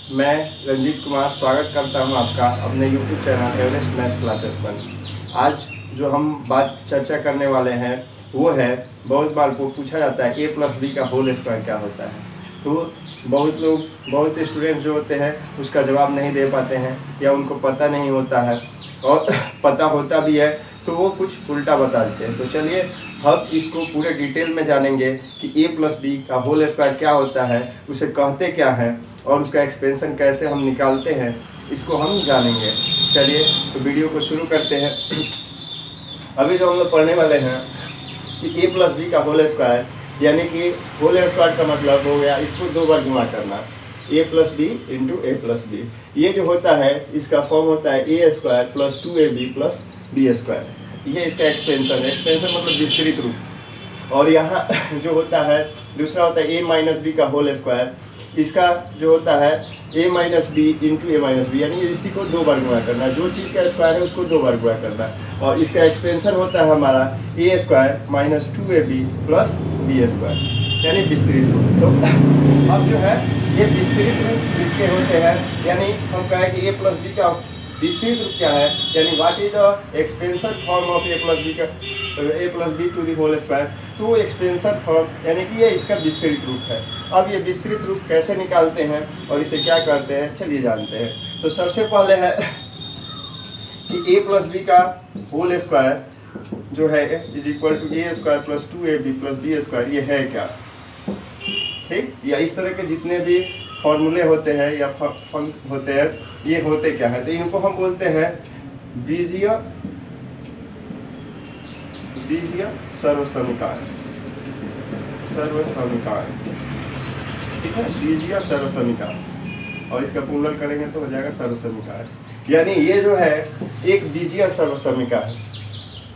मैं रंजीत कुमार स्वागत करता हूं आपका अपने YouTube channel Everest maths classes पर। आज जो हम बात चर्चा करने वाले हैं वो है, बहुत बार को पूछा जाता है a+b का होल स्क्वायर क्या होता है। तो बहुत स्टूडेंट्स जो होते हैं उसका जवाब नहीं दे पाते हैं या उनको पता नहीं होता है, और पता होता भी है तो वो कुछ उल्टा बता देते हैं। तो चलिए हम इसको पूरे डिटेल में जानेंगे कि a+b का होल स्क्वायर क्या होता है, उसे कहते क्या है और उसका एक्सपेंशन कैसे हम निकालते हैं, इसको हम जानेंगे। चलिए तो वीडियो को शुरू करते हैं। अभी जो हम लोग पढ़ने वाले हैं कि a+b का होल स्क्वायर, यानी कि होल स्क्वायर का मतलब हो गया इसको दो बार गुणा करना, a+b इंटू a+b। ये जो होता है इसका फॉर्म होता है a² + 2ab + b²। ये इसका एक्सपेंशन है। एक्सपेंशन मतलब विस्तृत रूप। और यहाँ जो होता है दूसरा होता है a-b का होल स्क्वायर। इसका जो होता है a-b इंटू a-b, यानी इसी को दो बार गुणा करना। जो चीज़ का स्क्वायर है उसको दो बार गुणा करना। और इसका एक्सपेंशन होता है हमारा a² - 2ab + b², यानी विस्तृत रूप। तो अब जो है ये विस्तृत रूप इसके होते हैं, यानी हम कहें कि a+b का विस्तृत रूप क्या है, यानी what is the expansion form of a+b to the whole square. तो वो एक्सपेंशन फॉर्म यानी कि ये इसका विस्तृत रूप है। अब ये विस्तृत रूप कैसे निकालते हैं और इसे क्या करते हैं, चलिए जानते हैं। तो सबसे पहले है कि a+b का होल स्क्वायर जो है is equal to a² + 2ab + b²। ये है क्या, ठीक, या इस तरह के जितने भी फॉर्मूले होते हैं या फंक्शन होते हैं ये होते क्या है, तो इनको हम बोलते हैं बीजीय सर्वसमीकरण। ठीक है, बीजीय सर्वसमीकरण, और इसका पूर्ण करेंगे तो हो जाएगा सर्वसमीकरण। यानी ये जो है एक बीजीय सर्वसमीकरण,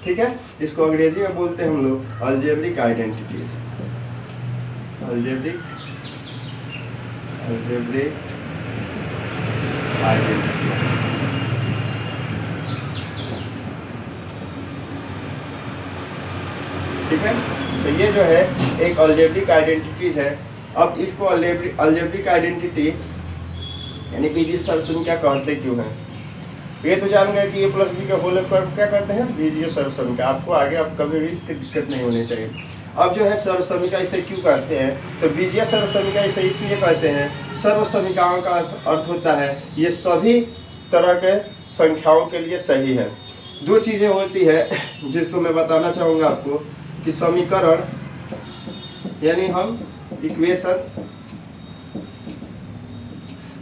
ठीक है। इसको अंग्रेजी में बोलते हैं हम लोग अलजेब्रिक आइडेंटिटीज। अलजेब्रिक आइडेंटिटी, ठीक है। तो ये जो है एक अलजेब्रिक आइडेंटिटीज है। अब इसको अलजेब्रिक आइडेंटिटी यानी बीजीय सर्वसमीकरण कहते क्यों है, ये तो जान गए कि a+b का होल स्क्वायर को क्या कहते हैं, बीजीय सर्वसमीकरण। आपको आगे अब कभी भी इसकी दिक्कत नहीं होनी चाहिए। अब जो है सर्वसमीकरण इसे क्यों कहते हैं, तो बीजीय सर्वसमीकरण इसे इसलिए कहते हैं, सर्वसमीकरण का अर्थ होता है ये सभी तरह के संख्याओं के लिए सही है। दो चीज़ें होती है जिसको मैं बताना चाहूँगा आपको कि समीकरण यानी हम इक्वेशन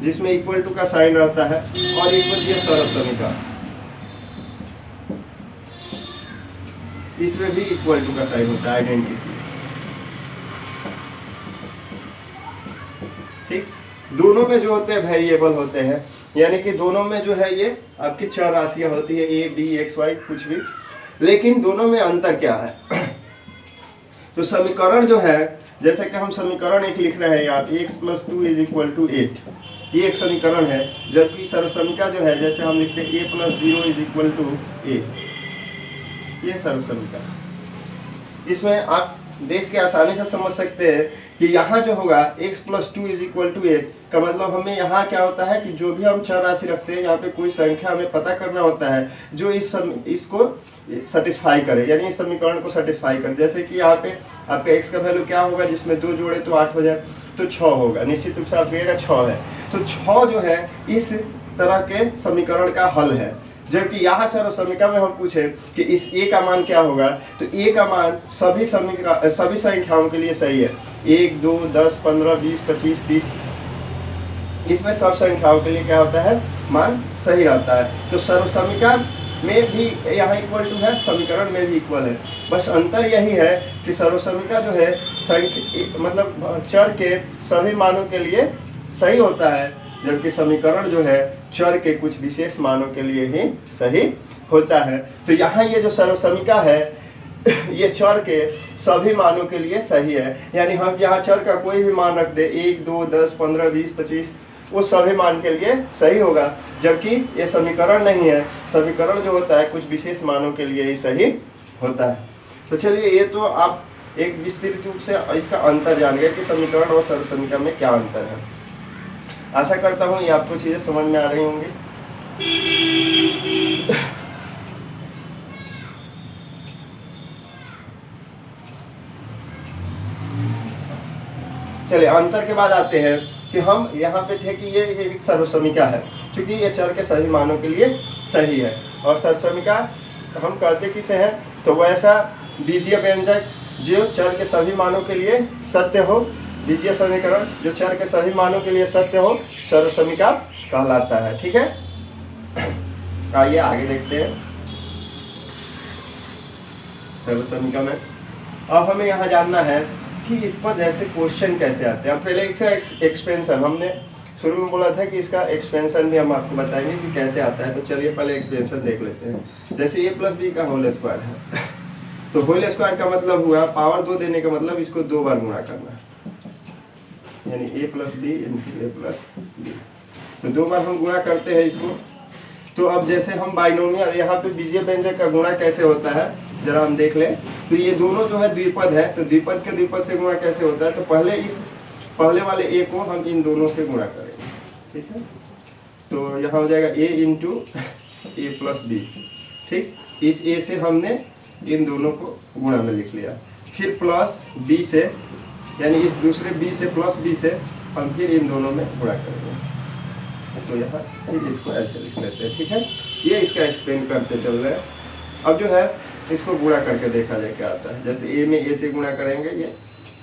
जिसमें इक्वल टू का साइन रहता है, और एक ये सर्वसमीकरण, इसमें भी इक्वल टू का साइन होता है, आइडेंटिटी, ठीक। दोनों में जो होते हैं वेरिएबल होते हैं, यानी कि दोनों में जो है ये आपकी छह राशियां होती है, a b x y कुछ भी, लेकिन दोनों में अंतर क्या है। तो समीकरण जो है, जैसे कि हम समीकरण एक लिख रहे हैं यहाँ x + 2 = 8, ये एक समीकरण है। जबकि सर्वसमीकरण जो है जैसे हम लिखते हैं a + 0 = a, ये सर्वसमीकरण। इसमें आप देख के आसानी से समझ सकते हैं कि यहाँ जो होगा x + 2 = 8 का मतलब हमें यहाँ क्या होता है कि जो भी हम छह राशि रखते हैं यहाँ पे कोई संख्या हमें पता करना होता है जो इसको सेटिस्फाई करे, यानी इस समीकरण को सेटिस्फाई करे। जैसे कि यहाँ पे आपका x का वैल्यू क्या होगा, जिसमें 2 जोड़े तो 8 हो जाए, तो 6 होगा, निश्चित रूप से आप कहिएगा 6 है। तो 6 जो है इस तरह के समीकरण का हल है। जबकि यहाँ सर्वसमीकरण में हम पूछे कि इस a का मान क्या होगा, तो a का मान सभी संख्याओं के लिए सही है। 1 2 10 15 20 25 30, इसमें सब संख्याओं के लिए क्या होता है, मान सही रहता है। तो सर्वसमीकरण में भी यहाँ इक्वल टू है, समीकरण में भी इक्वल है। बस अंतर यही है कि सर्वसमीकरण जो है मतलब चर के सभी मानों के लिए सही होता है, जबकि समीकरण जो है चर के कुछ विशेष मानों के लिए ही सही होता है। तो यहाँ ये जो सर्वसमीकरण है ये चर के सभी मानों के लिए सही है, यानी हम यहाँ चर का कोई भी मान रख दे 1 2 10 15 20 25, वो सभी मान के लिए सही होगा। जबकि ये समीकरण नहीं है, समीकरण जो होता है कुछ विशेष मानों के लिए ही सही होता है। तो चलिए ये तो आप एक विस्तृत रूप से इसका अंतर जान गए कि समीकरण और सर्वसमीकरण में क्या अंतर है। आशा करता हूँ ये आपको चीज़ें समझ में आ रही होंगी। चलिए अंतर के बाद आते हैं कि हम यहाँ पे थे कि ये एक सर्वसमीका है, क्योंकि ये चर के सभी मानों के लिए सही है। और सर्वसमीका हम कहते किसे हैं, तो वैसा बीजीय व्यंजक जो चर के सभी मानों के लिए सत्य हो, बीजीय समीकरण जो चर के सभी मानों के लिए सत्य हो, सर्वसमीका कहलाता है। ठीक है, आइए आगे देखते हैं सर्वसमीका में। अब हमें यहाँ जानना है कि इस पर जैसे क्वेश्चन कैसे आते हैं। पहले इसका एक्सपेंशन हमने शुरू में बोला था कि इसका एक्सपेंशन भी हम आपको बताएंगे कि कैसे आता है। तो चलिए पहले एक्सपेंशन देख लेते हैं। जैसे ए प्लस बी का होल स्क्वायर है, तो होल स्क्वायर का मतलब हुआ पावर 2 देने का मतलब इसको 2 बार गुणा करना, यानी ए plus B into a plus b. तो 2 बार हम गुणा करते हैं इसको। तो अब जैसे हम बाइनोमियल, यहाँ पे बीजीय व्यंजक का गुणा कैसे होता है जरा हम देख लें। तो ये दोनों जो है द्विपद है, तो द्विपद के द्विपद से गुणा कैसे होता है, तो पहले इस पहले वाले ए को हम इन दोनों से गुणा करेंगे। ठीक है, तो यहाँ हो जाएगा ए इंटू ए प्लस बी। ठीक, इस ए से हमने इन दोनों को गुणा में लिख लिया, फिर प्लस बी से, यानी इस दूसरे बी से प्लस बी से हम फिर इन दोनों में गुणा करेंगे। तो यहाँ फिर इसको ऐसे लिख लेते हैं। ठीक है, ये इसका एक्सप्लेन करते चल रहे हैं। अब जो है इसको गुणा करके देखा जाए क्या आता है। जैसे ए में ए से गुणा करेंगे ये,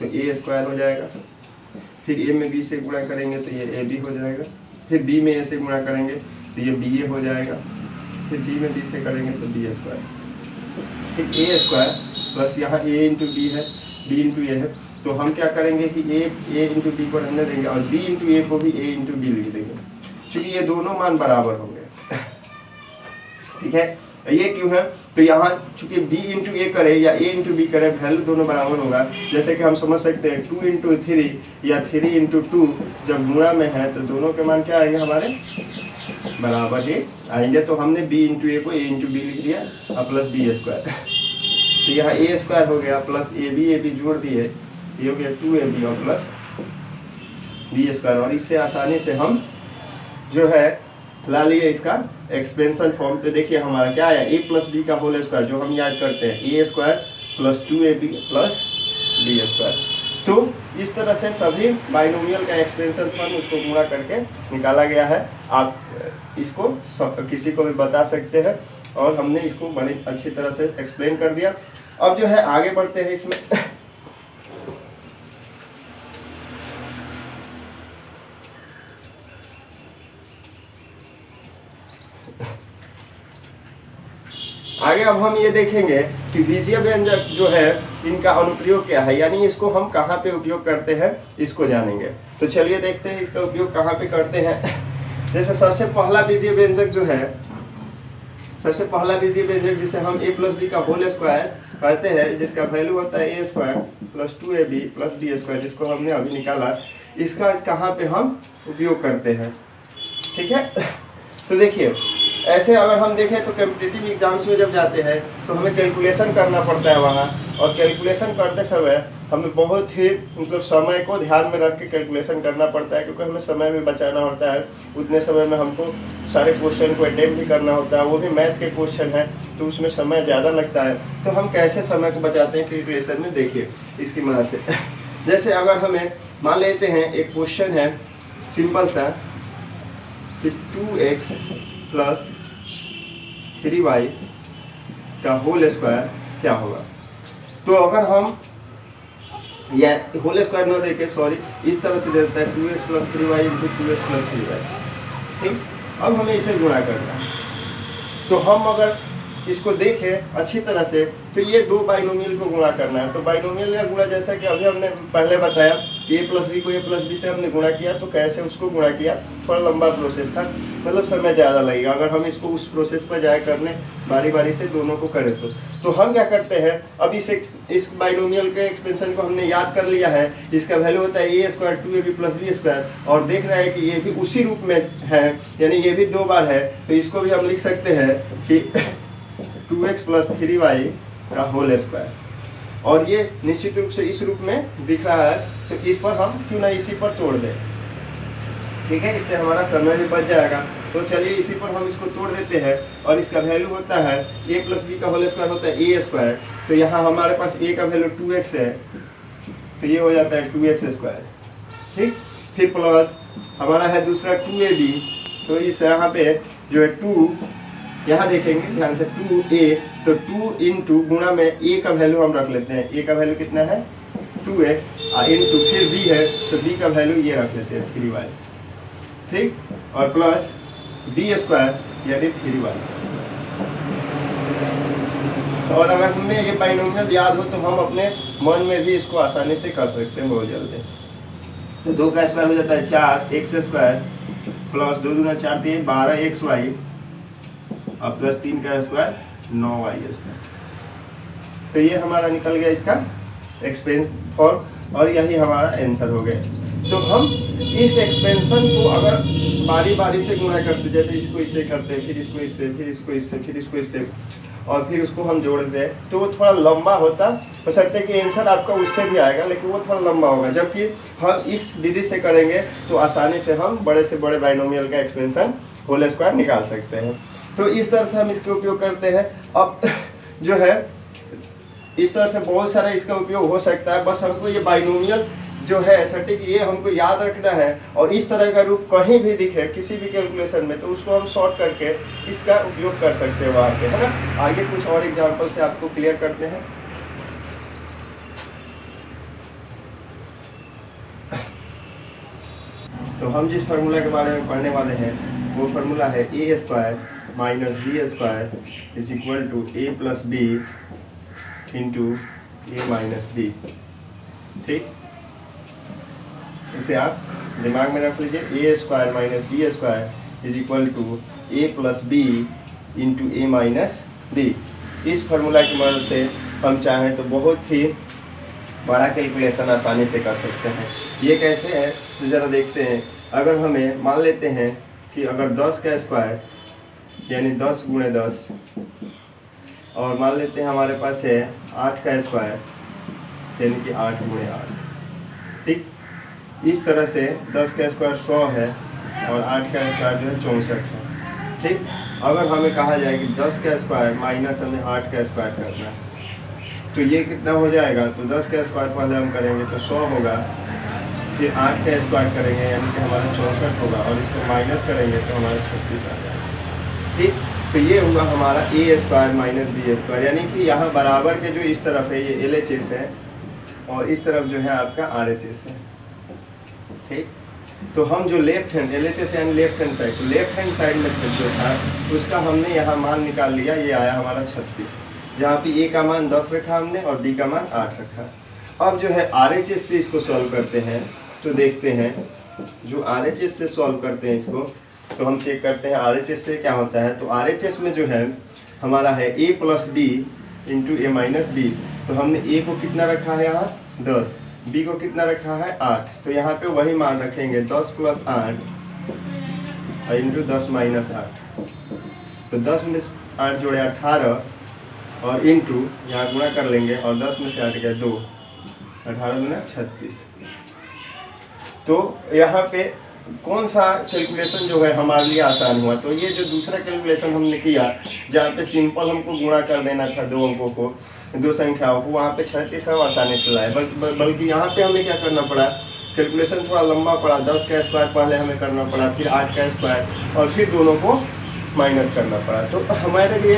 तो ए स्क्वायर हो जाएगा। फिर ए में बी से गुणा करेंगे तो ये ए बी हो जाएगा। फिर बी में ए से गुणा करेंगे तो ये बी ए हो जाएगा। फिर बी में बी से करेंगे तो बी स्क्वायर। फिर ए स्क्वायर प्लस यहाँ ए इंटू बी है, बी इंटू ए है, तो हम क्या करेंगे कि ए इंटू बी को रहने देंगे और बी इंटू ए को भी ए इंटू बी लिख देंगे, क्योंकि ये दोनों मान बराबर होंगे। ठीक है, ये क्यों है, तो यहाँ चूंकि b इंटू ए करे या a इंटू बी करे, वैल्यू दोनों बराबर होगा। जैसे कि हम समझ सकते हैं 2 इंटू 3 या 3 इंटू 2 जब गुणा में है तो दोनों के मान क्या आएंगे, हमारे बराबर ही आएंगे। तो हमने b इंटू ए को a इंटू बी लिख दिया और प्लस बी स्क्वायर। तो यहाँ a स्क्वायर हो गया प्लस ए बी जोड़ दिए, ये हो गया 2ab और प्लस बी स्क्वायर। और इससे आसानी से हम जो है ला लिए इसका एक्सपेंशन फॉर्म पे। देखिए हमारा क्या आया, ए प्लस बी का होल स्क्वायर, जो हम याद करते हैं A square plus 2ab plus B square. तो इस तरह से सभी बाइनोमियल का एक्सपेंशन फॉर्म उसको गुणा करके निकाला गया है। आप इसको किसी को भी बता सकते हैं, और हमने इसको बड़ी अच्छी तरह से एक्सप्लेन कर दिया। अब जो है आगे बढ़ते हैं इसमें। आगे अब हम ये देखेंगे कि बीजीय व्यंजक जो है इनका अनुप्रयोग क्या है, यानी इसको हम कहाँ पे उपयोग करते हैं इसको जानेंगे। तो चलिए देखते हैं इसका उपयोग कहाँ पे करते हैं। जैसे सबसे पहला बीजीय व्यंजक जो है, सबसे पहला बीजीय व्यंजक जिसे हम ए प्लस बी का होल स्क्वायर कहते हैं, जिसका वैल्यू होता है A square plus 2ab plus B square, जिसको हमने अभी निकाला, इसका कहाँ पे हम उपयोग करते हैं। ठीक है, तो देखिए ऐसे अगर हम देखें तो कॉम्पिटिटिव एग्जाम्स में जब जाते हैं तो हमें कैलकुलेशन करना पड़ता है वहाँ, और कैलकुलेशन करते समय हमें बहुत ही मतलब समय को ध्यान में रख के कैलकुलेशन करना पड़ता है, क्योंकि हमें समय भी बचाना होता है। उतने समय में हमको सारे क्वेश्चन को अटेम्प्ट भी करना होता है, वो भी मैथ के क्वेश्चन है तो उसमें समय ज़्यादा लगता है। तो हम कैसे समय को बचाते हैं कैलकुलेशन में, देखिए इसकी मदद से। जैसे अगर हमें मान लेते हैं एक क्वेश्चन है सिंपल सा कि 2x प्लस 3y का होल स्क्वायर क्या होगा। तो अगर हम या होल स्क्वायर न देके सॉरी इस तरह से दे देता है 2x plus 3y into 2x plus 3y। ठीक, अब हमें इसे गुणा करना है। तो हम अगर इसको देखें अच्छी तरह से तो ये दो बाइनोमियल को गुणा करना है। तो बाइनोमियल का गुणा जैसा कि अभी हमने पहले बताया कि ए प्लस बी को ए प्लस बी से हमने गुणा किया, तो कैसे उसको गुणा किया, थोड़ा लंबा प्रोसेस था, मतलब समय ज़्यादा लगेगा अगर हम इसको उस प्रोसेस पर जाए करने बारी बारी से दोनों को करें। तो हम क्या करते हैं, अब इस बाइनोमियल के एक्सपेंशन को हमने याद कर लिया है। इसका वैल्यू होता है A square 2ab plus B square, और देख रहे हैं कि ये भी उसी रूप में है, यानी ये भी 2 बार है। तो इसको भी हम लिख सकते हैं कि 2x प्लस 3y का होल स्क्वायर, और ये निश्चित रूप से इस रूप में दिख रहा है। तो इस पर हम क्यों ना इसी पर तोड़ दें, ठीक है, इससे हमारा समय भी बच जाएगा। तो चलिए इसी पर हम इसको तोड़ देते हैं और इसका वैल्यू होता है a प्लस बी का होल स्क्वायर होता है ए स्क्वायर। तो यहाँ हमारे पास a का वैल्यू 2x है, तो ये हो जाता है 2x स्क्वायर। ठीक, फिर प्लस हमारा है दूसरा 2ab, तो इस यहाँ पे जो है 2, यहाँ देखेंगे ध्यान से 2a, तो 2 इंटू गुणा में a का वैल्यू हम रख लेते हैं, a का वैल्यू कितना है 2x, और इंटू फिर b है तो b का वैल्यू ये रख लेते हैं 3y। ठीक, और प्लस b स्क्वायर यानी 3y। और अगर हमें ये बाइनोमियल याद हो तो हम अपने मन में भी इसको आसानी से कर सकते हैं बहुत जल्दी। तो 2 का स्क्वायर हो जाता है 4x स्क्वायर, प्लस 2 दूना 4 3 12xy, और प्लस 3 का स्क्वायर 9y स्क्वायर। तो ये हमारा निकल गया इसका एक्सपेंस फॉर्म, और यही हमारा आंसर हो गया। तो हम इस एक्सपेंशन को अगर बारी बारी से गुणा करते, जैसे इसको इससे करते, फिर इसको इससे, फिर इसको इससे, फिर इसको इससे, और फिर उसको हम जोड़ दें, तो वो थोड़ा लंबा होता, हो सकता है कि आंसर आपका उससे भी आएगा, लेकिन वो थोड़ा लंबा होगा। जबकि हम इस विधि से करेंगे तो आसानी से हम बड़े से बड़े बाइनोमियल का एक्सपेंशन होल स्क्वायर निकाल सकते हैं। तो इस तरह से हम इसका उपयोग करते हैं। अब जो है इस तरह से बहुत सारा इसका उपयोग हो सकता है, बस हमको ये बाइनोमियल जो है सटीक ये हमको याद रखना है, और इस तरह का रूप कहीं भी दिखे किसी भी कैलकुलेशन में तो उसको हम शॉर्ट करके इसका उपयोग कर सकते हैं वहाँ पे, है ना। आगे कुछ और एग्जांपल से आपको क्लियर करते हैं। तो हम जिस फार्मूला के बारे में पढ़ने वाले हैं वो फार्मूला है a square minus B square is equal to a plus B into A minus B. ठीक, इसे आप दिमाग में रख लीजिए, a square minus B square is equal to a plus B into A minus b. इस formula की मदद से हम चाहें तो बहुत ही बड़ा कैलकुलेशन आसानी से कर सकते हैं। ये कैसे है तो ज़रा देखते हैं। अगर हमें मान लेते हैं कि अगर 10 का स्क्वायर यानी 10 गुणे 10, और मान लेते हैं हमारे पास है 8 का स्क्वायर यानी कि 8 गुणे 8। ठीक, इस तरह से 10 का स्क्वायर 100 है और 8 का स्क्वायर जो है 64 है। ठीक, अगर हमें कहा जाए कि 10 का स्क्वायर माइनस हमें 8 का स्क्वायर करना है तो ये कितना हो जाएगा, तो 10 का स्क्वायर पहले हम करेंगे तो 100 होगा, फिर 8 का स्क्वायर करेंगे यानी कि हमारा 64 होगा, और इसको माइनस करेंगे तो हमारा 36 आ जाएगा। ठीक, तो ये हुआ हमारा a square minus B square, यानी कि यहाँ बराबर के जो इस तरफ है ये LHS है और इस तरफ जो है आपका RHS है। ठीक, तो हम जो लेफ्ट हैंड LHS यानी लेफ्ट हैंड साइड, तो लेफ्ट हैंड साइड में जो था उसका हमने यहाँ मान निकाल लिया, ये आया हमारा 36, जहाँ पे a का मान 10 रखा हमने और b का मान 8 रखा। अब जो है RHS से इसको सॉल्व करते हैं, तो देखते हैं जो RHS से सॉल्व करते हैं इसको, तो हम चेक करते हैं RHS से क्या होता है। तो RHS में जो है हमारा है a plus B into A minus b. तो हमने a को कितना रखा है यहाँ 10, b को कितना रखा है 8, तो यहाँ पे वही मान रखेंगे 10 प्लस 8 इंटू 10 माइनस 8। तो 10 में 8 जोड़े 18 और इंटू यहाँ गुणा कर लेंगे, और 10 में से 8 गया 2, 18 गुना 36। तो यहाँ पे कौन सा कैलकुलेशन जो है हमारे लिए आसान हुआ, तो ये जो दूसरा कैलकुलेशन हमने किया जहाँ पे सिंपल हमको गुणा कर देना था दो अंकों को, दो संख्याओं को, वहाँ पे 36 हम आसानी से लाए। बल्कि यहाँ पे हमें क्या करना पड़ा, कैलकुलेशन थोड़ा लंबा पड़ा, 10 का स्क्वायर पहले हमें करना पड़ा, फिर 8 का स्क्वायर, और फिर दोनों को माइनस करना पड़ा। तो हमारे लिए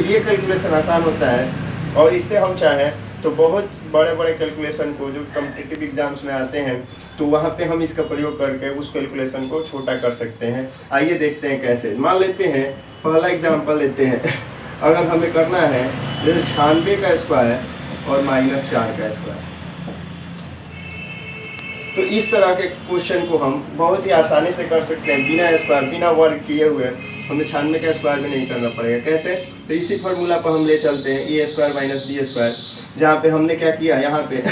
ये कैलकुलेशन आसान होता है, और इससे हम चाहें तो बहुत बड़े बड़े कैलकुलेशन को जो कॉम्पिटिटिव एग्जाम्स में आते हैं तो वहाँ पे हम इसका प्रयोग करके उस कैलकुलेशन को छोटा कर सकते हैं। आइए देखते हैं कैसे। मान लेते हैं पहला एग्जाम्पल लेते हैं, अगर हमें करना है जैसे 96 का स्क्वायर और माइनस 4 का स्क्वायर, तो इस तरह के क्वेश्चन को हम बहुत ही आसानी से कर सकते हैं बिना स्क्वायर, बिना वर्क किए हुए। हमें 96 का स्क्वायर भी नहीं करना पड़ेगा। कैसे, तो इसी फार्मूला पर हम ले चलते हैं a square minus B square, जहाँ पे हमने क्या किया, यहाँ पे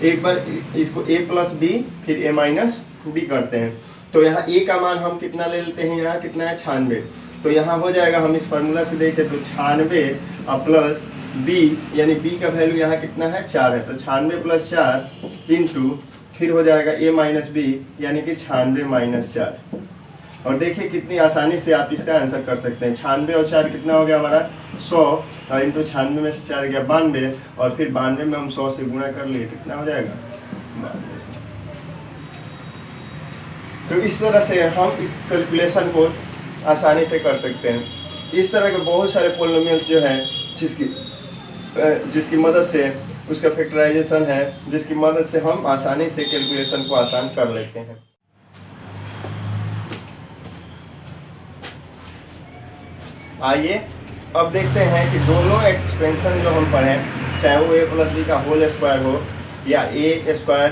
एक बार इसको a प्लस बी फिर a माइनस बी करते हैं। तो यहाँ a का मान हम कितना ले लेते हैं, यहाँ कितना है 96, तो यहाँ हो जाएगा, हम इस फार्मूला से देखें तो 96 और प्लस b यानी b का वैल्यू यहाँ कितना है 4 है, तो 96 प्लस 4 इंटू फिर हो जाएगा a माइनस बी यानी कि 96 माइनस 4। और देखिए कितनी आसानी से आप इसका आंसर कर सकते हैं। 96 और 4 कितना हो गया हमारा 100, और इंटू 96 में से 4 गया 92, और फिर 92 में हम 100 से गुणा कर लिए, कितना हो जाएगा 92। तो इस तरह से हम इस कैलकुलेशन को आसानी से कर सकते हैं। इस तरह के बहुत सारे पॉलिनोमियल्स जो है जिसकी मदद से उसका फैक्टराइजेशन है, जिसकी मदद से हम आसानी से कैलकुलेशन को आसान कर लेते हैं। आइए अब देखते हैं कि दोनों एक्सपेंशन जो हम पढ़ें, चाहे वो a प्लस बी का होल स्क्वायर हो या a square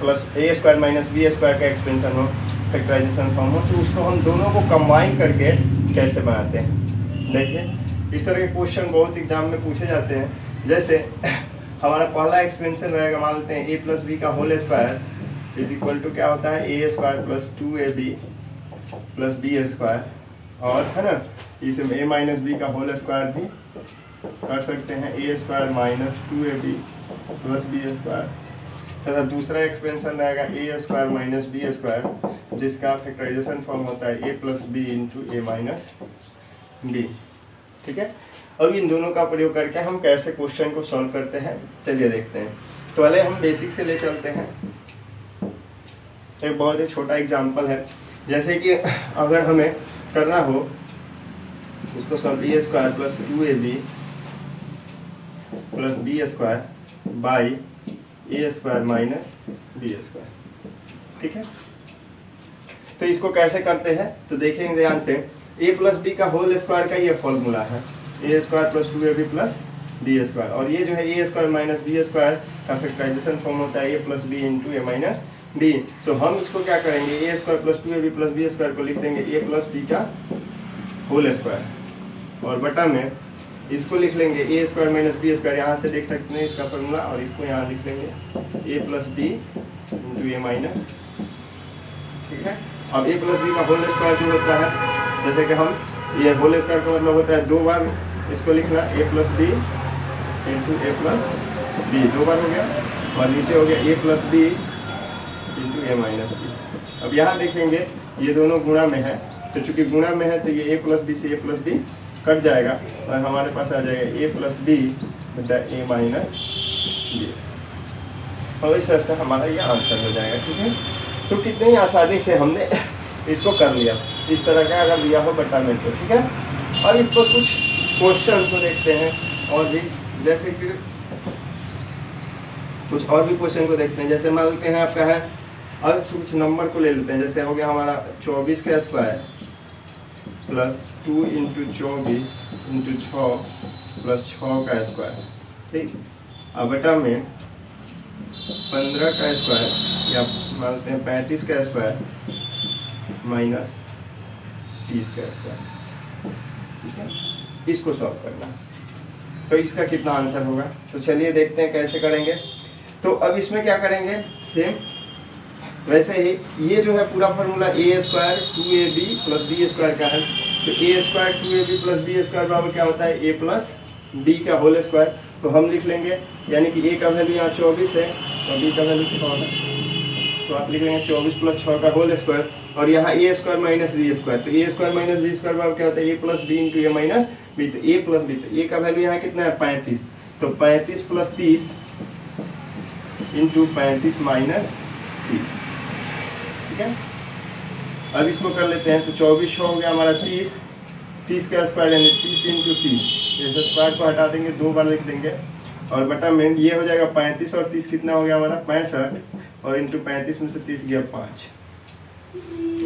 plus a square minus B square का एक्सपेंशन हो, फैक्टराइजेशन फॉर्म हो, तो उसको हम दोनों को कंबाइन करके कैसे बनाते हैं। देखिए इस तरह के क्वेश्चन बहुत एग्जाम में पूछे जाते हैं। जैसे हमारा पहला एक्सपेंशन रहेगा, मान लेते हैं a प्लस बी का whole square is equal to क्या होता है a square plus 2ab plus B square, और है ना इसमें a माइनस बी का होल स्क्वायर भी कर सकते हैं, a square minus 2ab plus B square. तथा दूसरा एक्सपेंशन रहेगा a square minus B square, जिसका फैक्टराइजेशन फॉर्म होता है a plus B into A minus B. ठीक है, अब इन दोनों का प्रयोग करके हम कैसे क्वेश्चन को सॉल्व करते हैं चलिए देखते हैं। तो पहले हम बेसिक से ले चलते हैं। एक बहुत ही छोटा एग्जांपल है, जैसे कि अगर हमें करना हो इसको solve a square plus 2ab plus B square by a square minus B square. ठीक है, तो इसको कैसे करते हैं तो देखेंगे ध्यान से। a प्लस बी का होल स्क्वायर का ये फॉर्मूला है a square plus 2ab plus B square, और ये जो है a square minus B square का फैक्टराइजेशन फॉर्म होता है a plus B into A minus b. तो हम इसको क्या करेंगे, a square plus 2ab plus B square को लिख देंगे a प्लस बी का होल स्क्वायर, और बटा में इसको लिख लेंगे a square minus B square, यहाँ से देख सकते हैं इसका फॉर्मूला, और इसको यहाँ लिख लेंगे a plus B into A minus. ठीक है, अब a प्लस बी का होल स्क्वायर जो होता है, जैसे कि हम ये होल स्क्वायर का मतलब होता है 2 बार इसको लिखना a plus B into a plus b, 2 बार हो गया, और नीचे हो गया a plus B into A minus b. अब यहाँ देखेंगे ये दोनों गुणा में है, तो चूंकि गुणा में है तो ये a प्लस बी से a प्लस बी कट जाएगा, और हमारे पास आ जाएगा a प्लस बी बटा ए माइनस बी, और इस तरह से हमारा ये आंसर हो जाएगा। ठीक है, तो कितनी आसानी से हमने इसको कर लिया, इस तरह का अगर लिया हो बटा में तो। ठीक है, और इस पर कुछ क्वेश्चन को देखते हैं, और भी जैसे कि कुछ और भी क्वेश्चन को देखते हैं। जैसे मान लेते हैं आपका है, अब कुछ नंबर को ले लेते हैं। जैसे हो गया हमारा 24 का square plus 2 into 24 into 6 plus 6 का स्क्वायर। ठीक, अब बटा में 15 का स्क्वायर या मानते हैं 35 का स्क्वायर माइनस 30 का स्क्वायर। ठीक है, इसको सॉल्व करना, तो इसका कितना आंसर होगा। तो चलिए देखते हैं कैसे करेंगे। तो अब इसमें क्या करेंगे, सेम वैसे ही ये जो है पूरा formula a square 2ab plus B square का है, तो a square 2ab plus B square बराबर क्या होता है a प्लस b का होल स्क्वायर। तो हम लिख लेंगे, यानी कि a का वैल्यू यहाँ 24 है और b का वैल्यू कितना होगा, तो आप लिख लेंगे 24 प्लस 6 का होल स्क्वायर, और यहाँ a square minus B square, तो a square minus B square बराबर क्या होता है a plus B into A minus b. तो a प्लस बी, तो a का वैल्यू यहाँ कितना है 35, तो 35 प्लस 30 इंटू 35 माइनस 30। ठीक है, अब इसको कर लेते हैं। तो 24 हो गया हमारा 30, 30 का स्क्वायर यानी 30 इंटू 30, जैसे स्क्वायर को हटा देंगे 2 बार लिख देंगे, और बटा में ये हो जाएगा 35 और 30 कितना हो गया हमारा 65, और इंटू 35 में से 30 गया 5।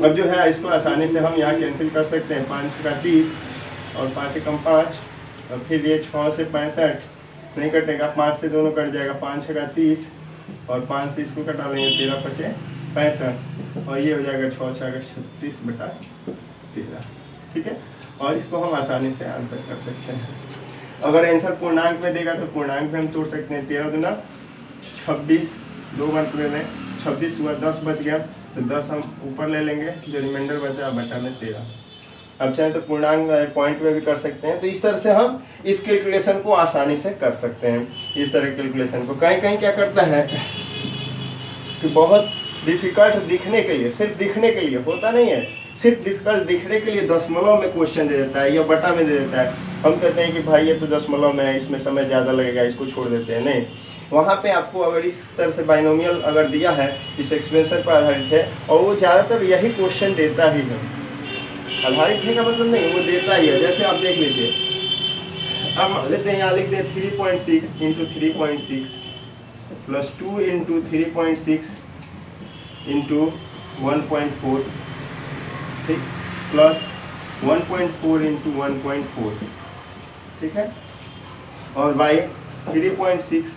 अब जो है इसको आसानी से हम यहाँ कैंसिल कर सकते हैं, 5 का 30 और 5 से कम 5, और फिर ये 6 से 65 नहीं कटेगा, 5 से दोनों कट जाएगा, 5 का 30 और 5 से इसको कटा लेंगे 13 पचे 65, और ये हो जाएगा 6 6 का 36 बटा 13। ठीक है, और इसको हम आसानी से आंसर कर सकते हैं। अगर आंसर पूर्णांक में देगा तो पूर्णांक में हम तोड़ सकते हैं, 13 दूना 26, 2 बार टूरे में 26 हुआ, 10 बच गया, तो 10 हम ऊपर ले लेंगे, जो रिमाइंडर बचा बटा में 13। अब चाहे तो पूर्णांक पॉइंट में भी कर सकते हैं। तो इस तरह से हम इस कैलकुलेशन को आसानी से कर सकते हैं। इस तरह कैलकुलेशन को कहीं कहीं क्या करता है कि बहुत डिफ़िकल्ट दिखने के लिए, सिर्फ दिखने के लिए होता नहीं है, सिर्फ डिफ़िकल्ट दिखने के लिए दशमलव में क्वेश्चन दे देता है या बटा में दे देता है। हम कहते हैं कि भाई ये तो दशमलव में है, इसमें समय ज़्यादा लगेगा, इसको छोड़ देते हैं। नहीं, वहाँ पे आपको अगर इस तरह से बाइनोमियल अगर दिया है, इस एक्सपेंशन पर आधारित है, और वो ज़्यादातर यही क्वेश्चन देता ही है। आधारित है का मतलब नहीं, वो देता ही है। जैसे आप देख लीजिए, अब मान लेते हैं यहाँ लिख दें 3.6 इंटू 3.6 प्लस 2 इंटू 3.6 इंटू 1.4, ठीक, प्लस 1.4 इंटू 1.4, ठीक है, और बाई 3.6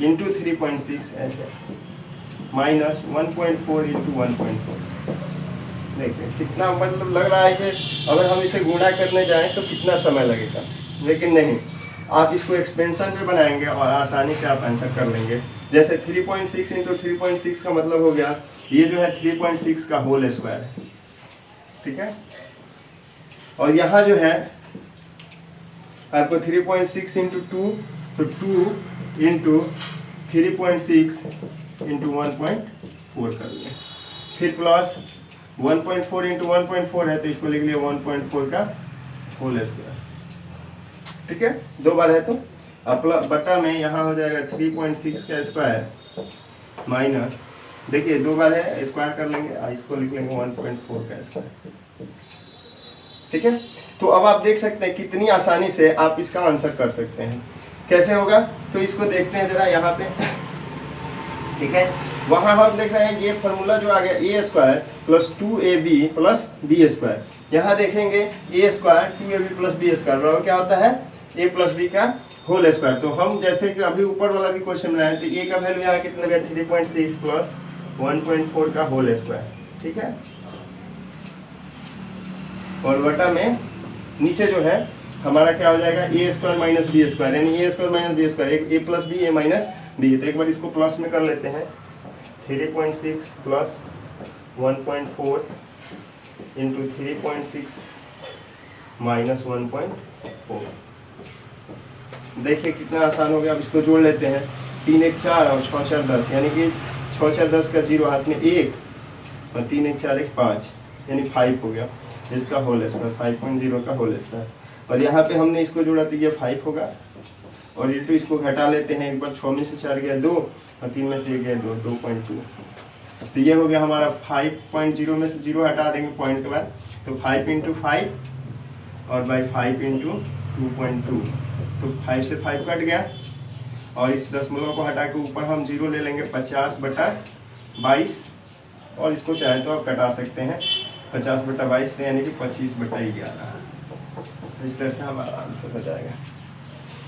इंटू 3.6 ऐसे, माइनस 1.4 इंटू 1.4। देखिए कितना मतलब लग रहा है कि अगर हम इसे गुणा करने जाएं तो कितना समय लगेगा, लेकिन नहीं, आप इसको एक्सपेंशन पे बनाएंगे और आसानी से आप आंसर कर लेंगे। जैसे 3.6 इंटू 3.6 का मतलब हो गया, ये जो है 3.6 का होल स्क्वायर है, ठीक है, और यहाँ जो है आपको 3.6 इंटू 2, तो 2 इंटू 3.6 इंटू 1.4 कर लिया, फिर प्लस 1.4 इंटू 1.4 है तो इसको लिख लिया 1.4 का होल स्क्वायर, ठीक है, दो बार है तो अब बटा में यहाँ हो जाएगा 3.6 का स्क्वायर माइनस, देखिए दो बार है स्क्वायर कर लेंगे, इसको लिख लेंगे 1.4 का स्क्वायर, ठीक है। तो अब आप देख सकते हैं कितनी आसानी से आप इसका आंसर कर सकते हैं। कैसे होगा तो इसको देखते हैं जरा यहाँ पे, ठीक है। वहाँ हम देख रहे हैं ये फॉर्मूला जो आ गया A square plus 2ab plus B square, यहाँ देखेंगे A square 2ab plus B square बराबर क्या होता है, ए प्लस बी का होल स्क्वायर। तो हम जैसे कि अभी ऊपर वाला भी क्वेश्चन बनाए तो ए का वैल्यू यहाँ कितना गया 3.6 प्लस 1.4 का होल स्क्वायर, ठीक है, और बटा में नीचे जो है हमारा क्या हो जाएगा ए स्क्वायर माइनस बी स्क्वायर, यानी ए स्क्वायर माइनस बी स्क्वायर, ए प्लस बी ए माइनस बी। तो एक बार इसको प्लस में कर लेते हैं, 3.6 प्लस 1.4 इंटू 3.6 माइनस 1.4। देखिए कितना आसान हो गया। अब इसको जोड़ लेते हैं, 3 1 4 और 6 4 10, यानी कि 6 4 10 का 0 हाथ में 1 और 3 1 4 1 5, यानी 5 हो गया, इसका होल स्क्वायर 5.0 का होल स्क्वायर। और यहाँ पे हमने इसको जोड़ा तो ये 5 होगा, और इंटू इसको घटा लेते हैं, एक बार 6 में से 4 गया 2 और 3 में से 1 गया 2, 2.2। तो ये हो गया हमारा 5.0 में से 0 हटा देंगे पॉइंट के बाद, तो 5 इंटू 5 और बाई 5 इंटू 2.2, तो 5 से 5 कट गया, और इस दशमलव को हटा के ऊपर हम 0 ले लेंगे, 50/22, और इसको चाहे तो आप कटा सकते हैं 50/22 यानी कि 25/11। इस तरह से हमारा आंसर हो जाएगा।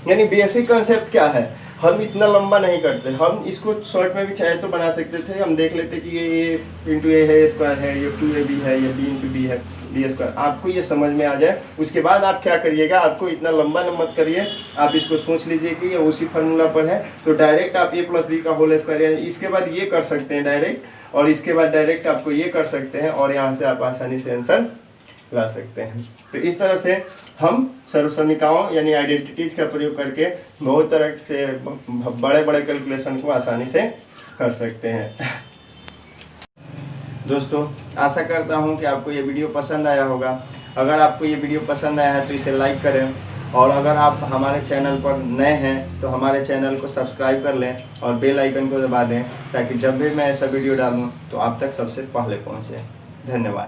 यानी बेसिक कंसेप्ट क्या है, हम इतना लंबा नहीं करते, हम इसको शॉर्ट में भी चाहे तो बना सकते थे। हम देख लेते कि ये इंटू ए है स्क्वायर है, ये 2ab है, ये b इंटू बी है बी स्क्वायर, आपको ये समझ में आ जाए। उसके बाद आप क्या करिएगा, आपको इतना लंबा मत करिए, आप इसको सोच लीजिए कि ये उसी फार्मूला पर है, तो डायरेक्ट आप ए प्लस बी का होल स्क्वायर, यानी इसके बाद ये कर सकते हैं डायरेक्ट, और इसके बाद डायरेक्ट आपको ये कर सकते हैं, और यहाँ से आप आसानी से आंसर ला सकते हैं। तो इस तरह से हम सर्वसमीकाओं यानी आइडेंटिटीज का प्रयोग करके बहुत तरह से बड़े बड़े कैलकुलेशन को आसानी से कर सकते हैं। दोस्तों आशा करता हूं कि आपको ये वीडियो पसंद आया होगा। अगर आपको ये वीडियो पसंद आया है तो इसे लाइक करें, और अगर आप हमारे चैनल पर नए हैं तो हमारे चैनल को सब्सक्राइब कर लें और बेल आइकन को दबा दें, ताकि जब भी मैं ऐसा वीडियो डालूँ तो आप तक सबसे पहले पहुँचे। धन्यवाद।